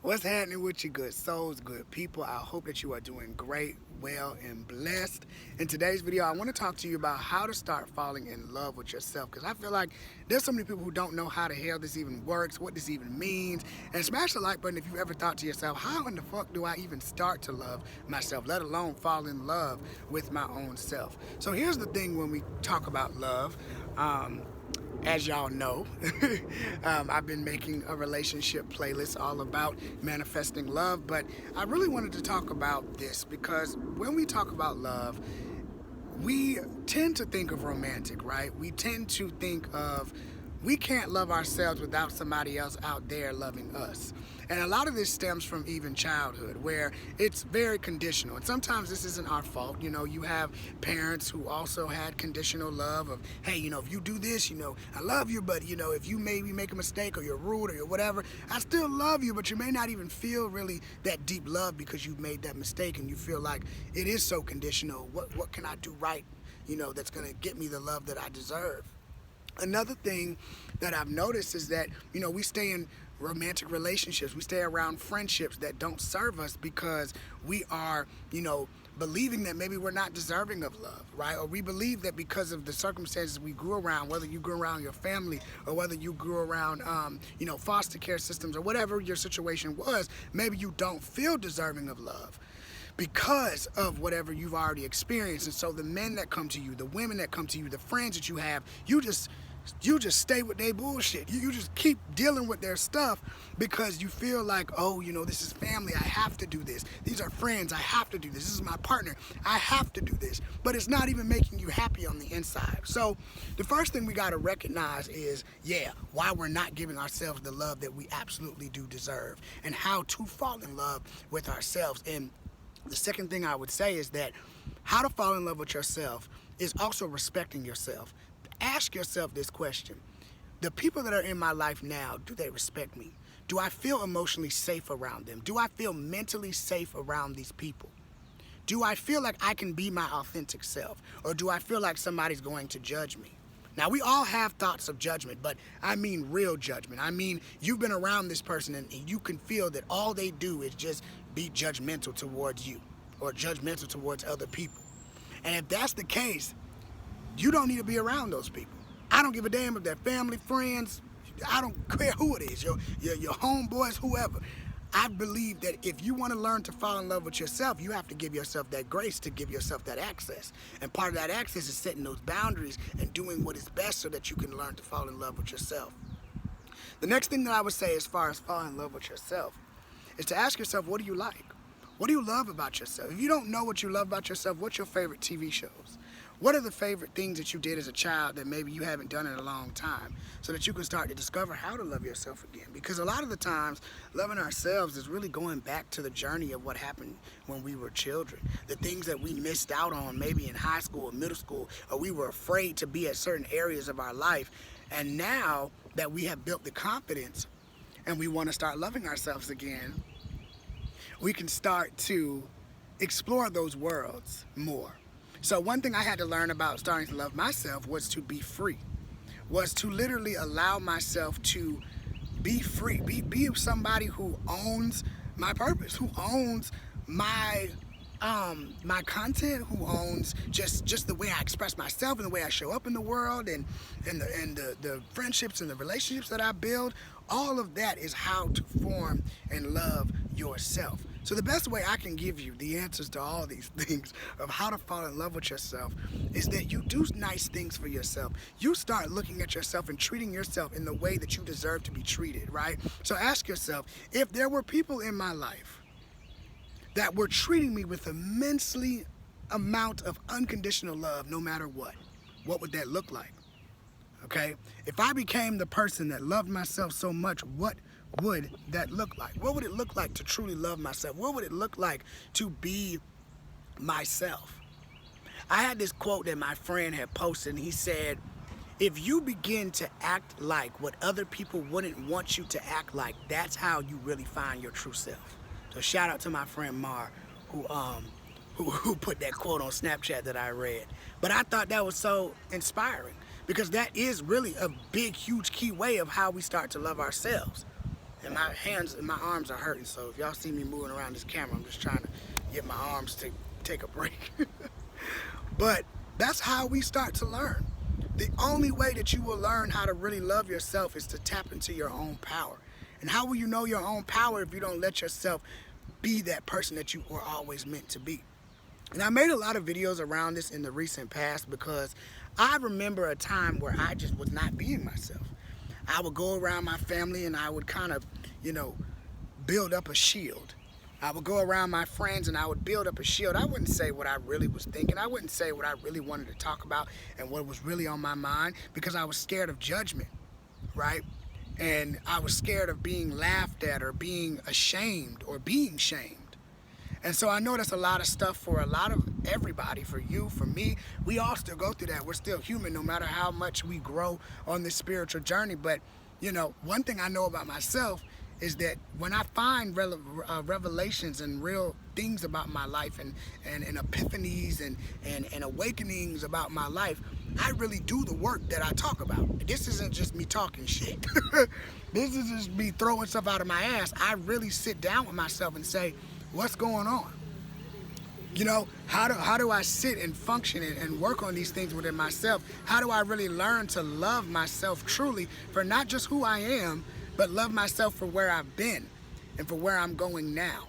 What's happening with you good souls, good people? I hope that you are doing great, well, and blessed. In today's video, I want to talk to you about how to start falling in love with yourself, because I feel like there's so many people who don't know how the hell this even works, what this even means. And smash the like button if you've ever thought to yourself, how in the fuck do I even start to love myself, let alone fall in love with my own self? So here's the thing when we talk about love. As y'all know, I've been making a relationship playlist all about manifesting love, but I really wanted to talk about this because when we talk about love, we tend to think of romantic, right? We tend to think of we can't love ourselves without somebody else out there loving us. And a lot of this stems from even childhood, where it's very conditional. And sometimes this isn't our fault. You know, you have parents who also had conditional love of, hey, you know, if you do this, you know, I love you, but, you know, if you maybe make a mistake or you're rude or you're whatever, I still love you, but you may not even feel really that deep love because you've made that mistake and you feel like it is so conditional. What can I do right, you know, that's going to get me the love that I deserve? Another thing that I've noticed is that, you know, we stay in romantic relationships, we stay around friendships that don't serve us because we are, you know, believing that maybe we're not deserving of love, right? Or we believe that because of the circumstances we grew around, whether you grew around your family or whether you grew around, you know, foster care systems or whatever your situation was, maybe you don't feel deserving of love because of whatever you've already experienced. And so the men that come to you, the women that come to you, the friends that you have, you just stay with their bullshit. You just keep dealing with their stuff because you feel like, oh, you know, this is family, I have to do this. These are friends, I have to do this. This is my partner, I have to do this. But it's not even making you happy on the inside. So the first thing we got to recognize is, why we're not giving ourselves the love that we absolutely do deserve, and how to fall in love with ourselves. And the second thing I would say is that how to fall in love with yourself is also respecting yourself. Ask yourself this question: the people that are in my life now, do they respect me? Do I feel emotionally safe around them? Do I feel mentally safe around these people? Do I feel like I can be my authentic self? Or do I feel like somebody's going to judge me? Now, we all have thoughts of judgment, but I mean real judgment. I mean, you've been around this person and you can feel that all they do is just be judgmental towards you or judgmental towards other people. And if that's the case, you don't need to be around those people. I don't give a damn if they're family, friends. I don't care who it is, your homeboys, whoever. I believe that if you want to learn to fall in love with yourself, you have to give yourself that grace to give yourself that access. And part of that access is setting those boundaries and doing what is best so that you can learn to fall in love with yourself. The next thing that I would say as far as falling in love with yourself is to ask yourself, what do you like? What do you love about yourself? If you don't know what you love about yourself, what's your favorite TV shows? What are the favorite things that you did as a child that maybe you haven't done in a long time, so that you can start to discover how to love yourself again? Because a lot of the times, loving ourselves is really going back to the journey of what happened when we were children. The things that we missed out on maybe in high school or middle school, or we were afraid to be at certain areas of our life. And now that we have built the confidence and we want to start loving ourselves again, we can start to explore those worlds more. So one thing I had to learn about starting to love myself was to be free, was to literally allow myself to be free, be somebody who owns my purpose, who owns my my content, who owns just the way I express myself and the way I show up in the world, and the friendships and the relationships that I build. All of that is how to form and love yourself. So the best way I can give you the answers to all these things of how to fall in love with yourself is that you do nice things for yourself. You start looking at yourself and treating yourself in the way that you deserve to be treated, right? So ask yourself, if there were people in my life that were treating me with immensely amount of unconditional love no matter what would that look like? Okay? If I became the person that loved myself so much, what would that look like? What would it look like to truly love myself? What would it look like to be myself? I had this quote that my friend had posted, and he said, if you begin to act like what other people wouldn't want you to act like, that's how you really find your true self. So shout out to my friend Mar, who put that quote on Snapchat that I read. But I thought that was so inspiring, because that is really a big, huge key way of how we start to love ourselves. And my hands and my arms are hurting, so if y'all see me moving around this camera, I'm just trying to get my arms to take a break. But that's how we start to learn. The only way that you will learn how to really love yourself is to tap into your own power. And how will you know your own power if you don't let yourself be that person that you were always meant to be? And I made a lot of videos around this in the recent past because I remember a time where I just was not being myself. I would go around my family and I would kind of, build up a shield. I would go around my friends and I would build up a shield. I wouldn't say what I really was thinking. I wouldn't say what I really wanted to talk about and what was really on my mind because I was scared of judgment, right? And I was scared of being laughed at or being ashamed or being shamed. And so I know that's a lot of stuff for a lot of everybody, for you, for me. We all still go through that. We're still human no matter how much we grow on this spiritual journey. But, one thing I know about myself is that when I find revelations and real things about my life and epiphanies and awakenings about my life, I really do the work that I talk about. This isn't just me talking shit. This is just me throwing stuff out of my ass. I really sit down with myself and say, what's going on? How do I sit and function and work on these things within myself? How do I really learn to love myself truly for not just who I am, but love myself for where I've been and for where I'm going now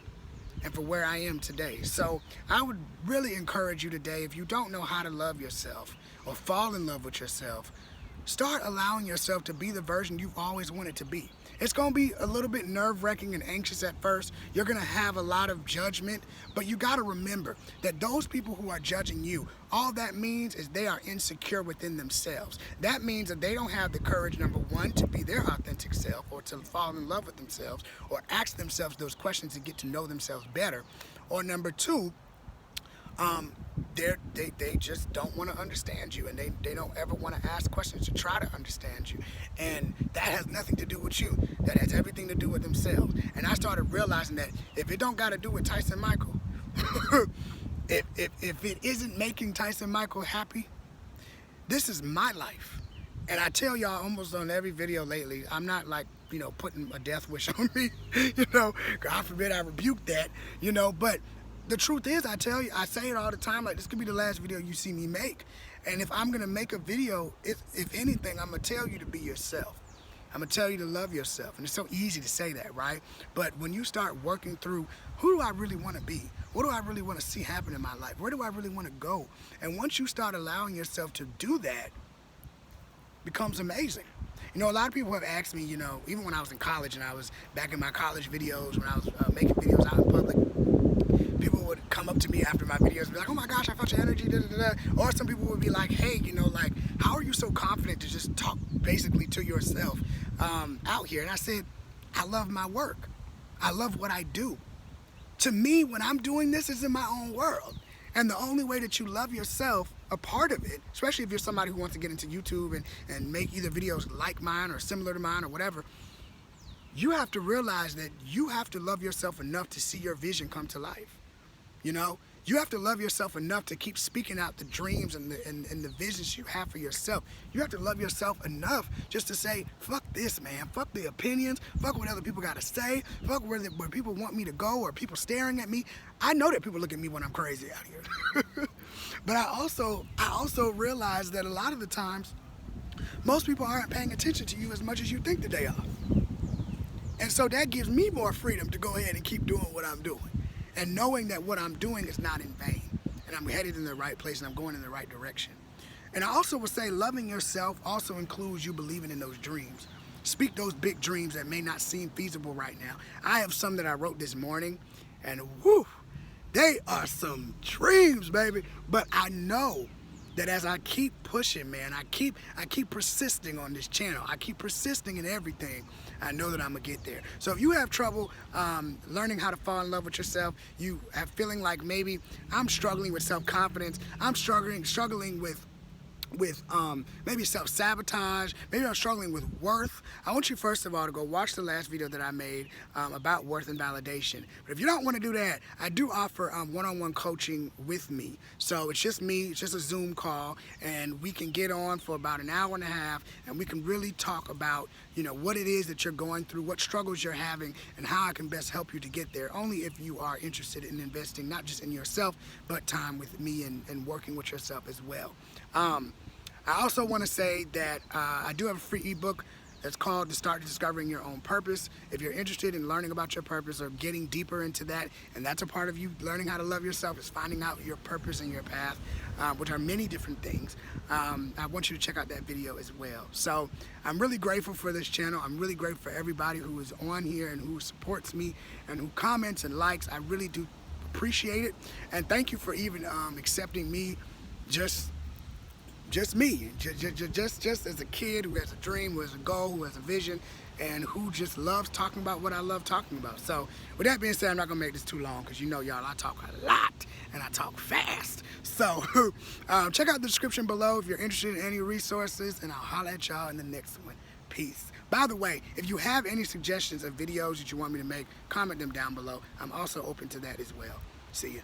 and for where I am today? So I would really encourage you today, if you don't know how to love yourself or fall in love with yourself, start allowing yourself to be the version you've always wanted to be. It's going to be a little bit nerve-wracking and anxious at first. You're going to have a lot of judgment, but you got to remember that those people who are judging you, all that means is they are insecure within themselves. That means that they don't have the courage, number one, to be their authentic self or to fall in love with themselves or ask themselves those questions and get to know themselves better. Or number two, they just don't want to understand you, and they don't ever want to ask questions to try to understand you. And that has nothing to do with you. That has everything to do with themselves. And I started realizing that if it don't got to do with Tyson Michael, if it isn't making Tyson Michael happy, this is my life. And I tell y'all almost on every video lately, I'm not like, putting a death wish on me, God forbid I rebuke that, but the truth is, I tell you, I say it all the time, like this could be the last video you see me make. And if I'm gonna make a video, if anything, I'm gonna tell you to be yourself. I'm gonna tell you to love yourself. And it's so easy to say that, right? But when you start working through, who do I really wanna be? What do I really wanna see happen in my life? Where do I really wanna go? And once you start allowing yourself to do that, it becomes amazing. A lot of people have asked me, even when I was in college and I was back in my college videos, when I was making videos out in public, people would come up to me after my videos and be like, oh my gosh, I felt your energy, da, da, da, da. Or some people would be like, hey, how are you so confident to just talk basically to yourself out here? And I said, I love my work. I love what I do. To me, when I'm doing this, it's in my own world. And the only way that you love yourself, a part of it, especially if you're somebody who wants to get into YouTube and make either videos like mine or similar to mine or whatever, you have to realize that you have to love yourself enough to see your vision come to life. You have to love yourself enough to keep speaking out the dreams and the visions you have for yourself. You have to love yourself enough just to say, fuck this, man. Fuck the opinions. Fuck what other people got to say. Fuck where people want me to go or people staring at me. I know that people look at me when I'm crazy out here. But I also realize that a lot of the times, most people aren't paying attention to you as much as you think that they are. And so that gives me more freedom to go ahead and keep doing what I'm doing. And knowing that what I'm doing is not in vain. And I'm headed in the right place and I'm going in the right direction. And I also would say loving yourself also includes you believing in those dreams. Speak those big dreams that may not seem feasible right now. I have some that I wrote this morning and whoo, they are some dreams, baby. But I know that as I keep pushing, man, I keep persisting on this channel. I keep persisting in everything. I know that I'm gonna get there. So if you have trouble learning how to fall in love with yourself, you have feeling like maybe I'm struggling with self-confidence, I'm struggling with maybe self-sabotage, maybe I'm struggling with worth, I want you first of all to go watch the last video that I made about worth and validation. But if you don't want to do that, I do offer one-on-one coaching with me. So it's just me, it's just a Zoom call, and we can get on for about an hour and a half, and we can really talk about what it is that you're going through, what struggles you're having, and how I can best help you to get there, only if you are interested in investing not just in yourself, but time with me and working with yourself as well. I also want to say that I do have a free ebook that's called To Start Discovering Your Own Purpose. If you're interested in learning about your purpose or getting deeper into that, and that's a part of you learning how to love yourself, is finding out your purpose and your path, which are many different things. I want you to check out that video as well. So I'm really grateful for this channel. I'm really grateful for everybody who is on here and who supports me and who comments and likes. I really do appreciate it. And thank you for even accepting me just me, just as a kid who has a dream, who has a goal, who has a vision, and who just loves talking about what I love talking about. So with that being said, I'm not gonna make this too long, because y'all, I talk a lot and I talk fast. So check out the description below if you're interested in any resources, and I'll holler at y'all in the next one. Peace. By the way, if you have any suggestions of videos that you want me to make, comment them down below. I'm also open to that as well. See ya.